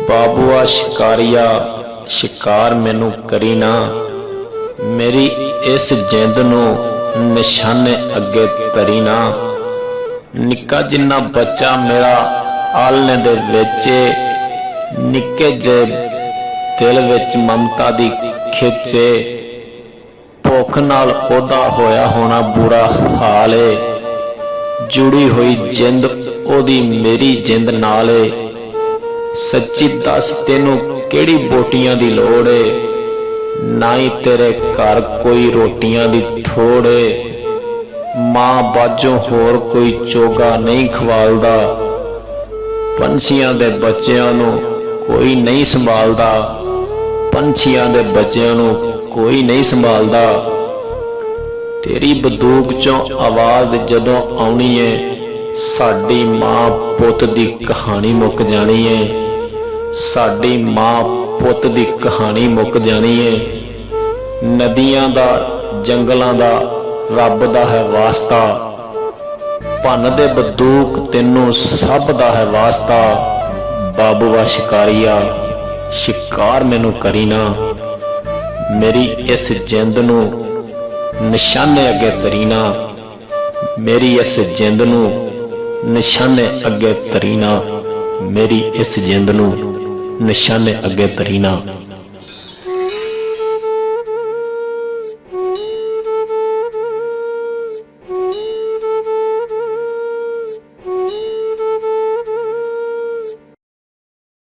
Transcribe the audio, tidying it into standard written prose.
बाबुआ शिकारिया शिकार मैनू करी ना, मेरी इस जिंद नू निशाने अगे धरी ना। निक्का जिन्ना बच्चा मेरा आलने दे विच, निक्के जे दिल विच ममता दी खिचे, भुख नाल ओदा होया होना बुरा हाल है। जुड़ी हुई जिंद ओदी मेरी जिंद नाल है। सच्ची दस तेनू केड़ी बोटियां दी लोड़ है, ना ही तेरे घर कोई रोटियां दी थोड़ है। मां बाजों होर कोई चोगा नहीं खवालदा, पंछियां दे बच्चियां नू कोई नहीं संभालदा, पंछियां दे बच्चियां नू कोई नहीं संभालदा। तेरी बंदूक चों आवाज़ जदों आउणी है, साडी मां पुत दी कहानी मुक जानी है। साडी मां पुत दी कहानी मुक जानी है। नदियां दा जंगलां दा रब दा है वास्ता, भन दे बंदूक तेनू सब दा है वास्ता। बाबूआ शिकारिया शिकार मैनू करी ना, मेरी इस जिंद नू निशाने अगे धरी ना। मेरी इस जिंद नू निशाने अगे धरी ना। मेरी इस जिंद नू निशाने अगे धरी ना।